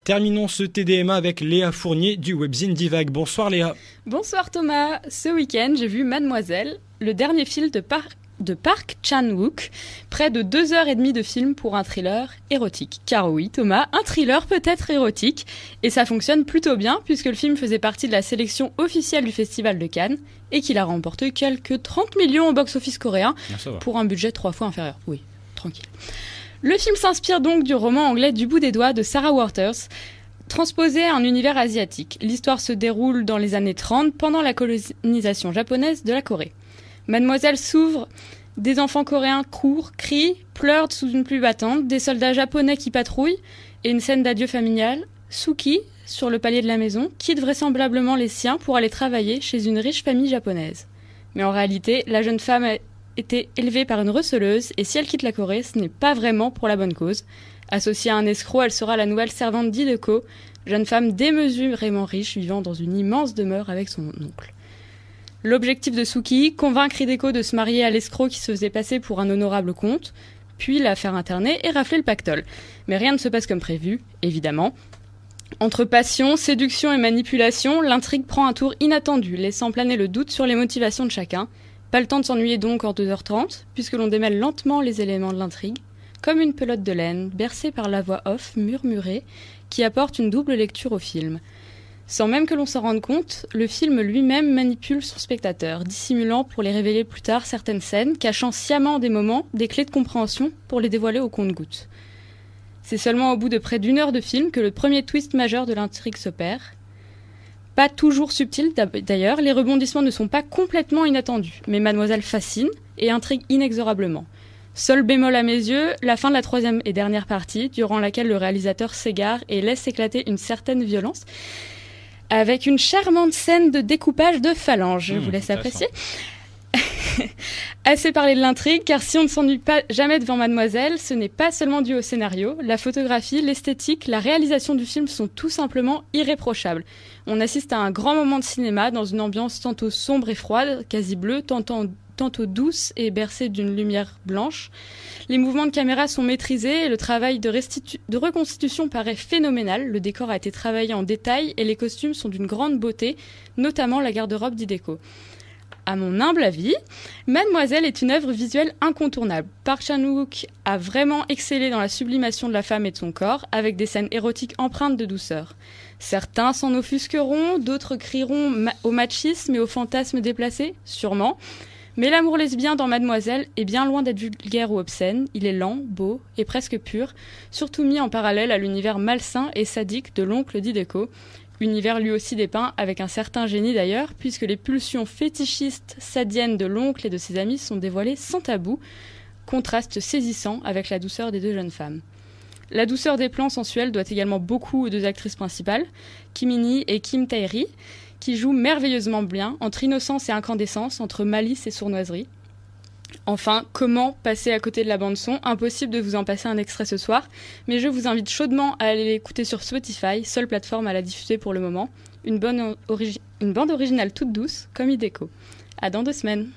Terminons ce TDMA avec Léa Fournier du webzine Divague. Bonsoir Léa. Bonsoir Thomas. Ce week-end, j'ai vu Mademoiselle, le dernier film de Park Chan-wook. Près de 2h30 de film pour un thriller érotique. Car oui Thomas, un thriller peut être érotique. Et ça fonctionne plutôt bien puisque le film faisait partie de la sélection officielle du Festival de Cannes et qu'il a remporté quelques 30 millions au box-office coréen pour un budget 3 fois inférieur. Oui, tranquille. Le film s'inspire donc du roman anglais Du bout des doigts de Sarah Waters, transposé à un univers asiatique. L'histoire se déroule dans les années 30 pendant la colonisation japonaise de la Corée. Mademoiselle s'ouvre, des enfants coréens courent, crient, pleurent sous une pluie battante, des soldats japonais qui patrouillent et une scène d'adieu familial. Suki, sur le palier de la maison, quitte vraisemblablement les siens pour aller travailler chez une riche famille japonaise. Mais en réalité, la jeune femme a été élevée par une receleuse et si elle quitte la Corée, ce n'est pas vraiment pour la bonne cause. Associée à un escroc, elle sera la nouvelle servante d'Hideko, jeune femme démesurément riche vivant dans une immense demeure avec son oncle. L'objectif de Suki, convaincre Hideko de se marier à l'escroc qui se faisait passer pour un honorable comte, puis la faire interner et rafler le pactole. Mais rien ne se passe comme prévu, évidemment. Entre passion, séduction et manipulation, l'intrigue prend un tour inattendu, laissant planer le doute sur les motivations de chacun. Pas le temps de s'ennuyer donc en 2h30, puisque l'on démêle lentement les éléments de l'intrigue, comme une pelote de laine, bercée par la voix off murmurée, qui apporte une double lecture au film. Sans même que l'on s'en rende compte, le film lui-même manipule son spectateur, dissimulant pour les révéler plus tard certaines scènes, cachant sciemment des moments, des clés de compréhension pour les dévoiler au compte-gouttes. C'est seulement au bout de près d'1 heure de film que le premier twist majeur de l'intrigue s'opère. Pas toujours subtil d'ailleurs, les rebondissements ne sont pas complètement inattendus, mais Mademoiselle fascine et intrigue inexorablement. Seul bémol à mes yeux, la fin de la 3e et dernière partie, durant laquelle le réalisateur s'égare et laisse éclater une certaine violence, avec une charmante scène de découpage de phalanges. Je vous laisse apprécier. Assez parlé de l'intrigue, car si on ne s'ennuie pas jamais devant Mademoiselle, ce n'est pas seulement dû au scénario. La photographie, l'esthétique, la réalisation du film sont tout simplement irréprochables. On assiste à un grand moment de cinéma dans une ambiance tantôt sombre et froide, quasi bleue, tantôt douce et bercée d'une lumière blanche. Les mouvements de caméra sont maîtrisés et le travail de reconstitution paraît phénoménal. Le décor a été travaillé en détail et les costumes sont d'une grande beauté, notamment la garde-robe d'Hideko. À mon humble avis, Mademoiselle est une œuvre visuelle incontournable. Park Chan-wook a vraiment excellé dans la sublimation de la femme et de son corps, avec des scènes érotiques empreintes de douceur. Certains s'en offusqueront, d'autres crieront au machisme et au fantasme déplacé, sûrement. Mais l'amour lesbien dans Mademoiselle est bien loin d'être vulgaire ou obscène. Il est lent, beau et presque pur, surtout mis en parallèle à l'univers malsain et sadique de l'oncle d'Hideko. Univers lui aussi dépeint avec un certain génie d'ailleurs, puisque les pulsions fétichistes sadiennes de l'oncle et de ses amis sont dévoilées sans tabou, contraste saisissant avec la douceur des 2 jeunes femmes. La douceur des plans sensuels doit également beaucoup aux 2 actrices principales, Kim In-hee et Kim Tae-ri, qui jouent merveilleusement bien, entre innocence et incandescence, entre malice et sournoiserie. Enfin, comment passer à côté de la bande-son ? Impossible de vous en passer un extrait ce soir, mais je vous invite chaudement à aller l'écouter sur Spotify, seule plateforme à la diffuser pour le moment. Une bande originale toute douce, comme Hideko. À dans 2 semaines.